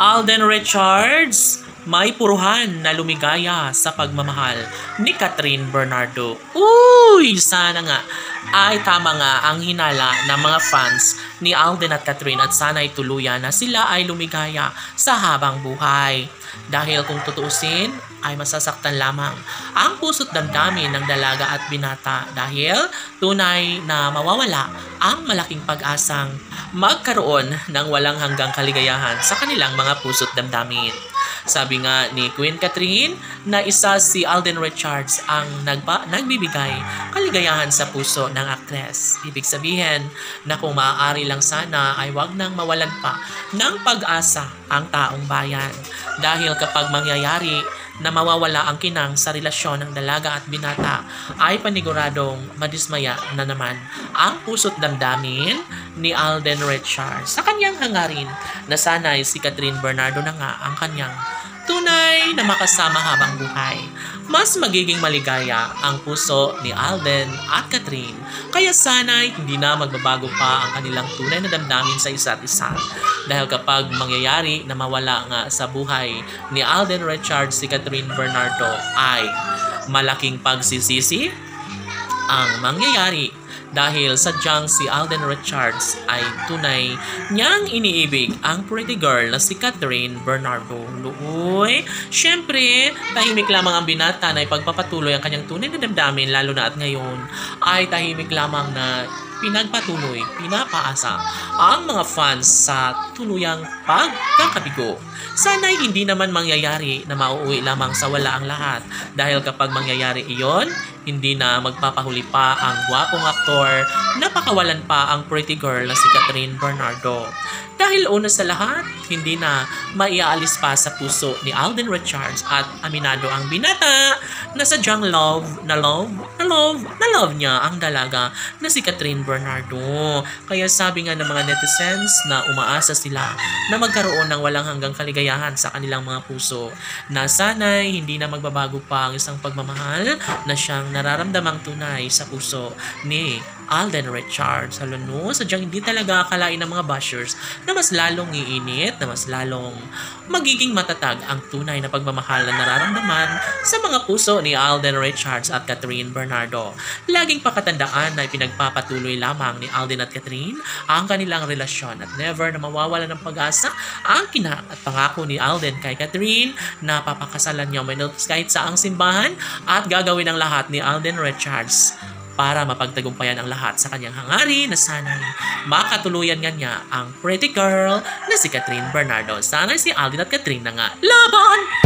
Alden Richards, may puruhan na lumigaya sa pagmamahal ni Catherine Bernardo. Uy, sana nga ay tama nga ang hinala ng mga fans ni Alden at Catherine at sana ay tuluyan na sila ay lumigaya sa habang buhay. Dahil kung tutuusin ay masasaktan lamang ang puso't damdamin ng dalaga at binata dahil tunay na mawawala ang malaking pag-asang magkaroon ng walang hanggang kaligayahan sa kanilang mga puso't damdamin. Sabi nga ni Queen Catherine na isa si Alden Richards ang nagbibigay kaligayahan sa puso ng aktres. Ibig sabihin na kung maaari lang sana ay wag nang mawalan pa ng pag-asa ang taong bayan. Dahil kapag mangyayari na mawawala ang kinang sa relasyon ng dalaga at binata ay paniguradong madismaya na naman ang puso't damdamin ni Alden Richards sa kanyang hangarin na sana'y si Catherine Bernardo na nga ang kanyang tunay na makasama habang buhay. Mas magiging maligaya ang puso ni Alden at Catherine kaya sana'y hindi na magbabago pa ang kanilang tunay na damdamin sa isa't isa. Dahil kapag mangyayari na mawala nga sa buhay ni Alden Richards si Catherine Bernardo ay malaking pagsisisi ang mangyayari dahil sadyang si Alden Richards ay tunay niyang iniibig ang pretty girl na si Catherine Bernardo. Uy, syempre, tahimik lamang ang binata na ipagpapatuloy ang kanyang tunay na damdamin lalo na at ngayon ay tahimik lamang na pinagpatuloy, pinapaasa ang mga fans sa tuluyang pagkakabigo. Sana'y hindi naman mangyayari na mauuwi lamang sa wala ang lahat dahil kapag mangyayari iyon, hindi na magpapahuli pa ang gwapong aktor na pakawalan pa ang pretty girl na si Catherine Bernardo. Dahil una sa lahat, hindi na maiaalis pa sa puso ni Alden Richards at aminado ang binata na sadyang love niya ang dalaga na si Catherine Bernardo. Kaya sabi nga ng mga netizens na umaasa sila na magkaroon ng walang hanggang kaligayahan sa kanilang mga puso na sana'y hindi na magbabago pa ang isang pagmamahal na siyang nararamdamang tunay sa puso ni Alden Richards. Halano, sadyang hindi talaga akalain ng mga bashers na mas lalong iinit, na mas lalong magiging matatag ang tunay na pagmamahal na nararamdaman sa mga puso ni Alden Richards at Catherine Bernardo. Laging pakatandaan na pinagpapatuloy lamang ni Alden at Catherine ang kanilang relasyon at never na mawawala ng pag-asa ang kinang at pangako ni Alden kay Catherine na papakasalan niya kahit sa ang simbahan at gagawin ang lahat ni Alden Richards para mapagtagumpayan ang lahat sa kanyang hangarin na sana'y makatuluyan nga niya ang pretty girl na si Catherine Bernardo. Sana'y si Alden at Catherine na nga laban!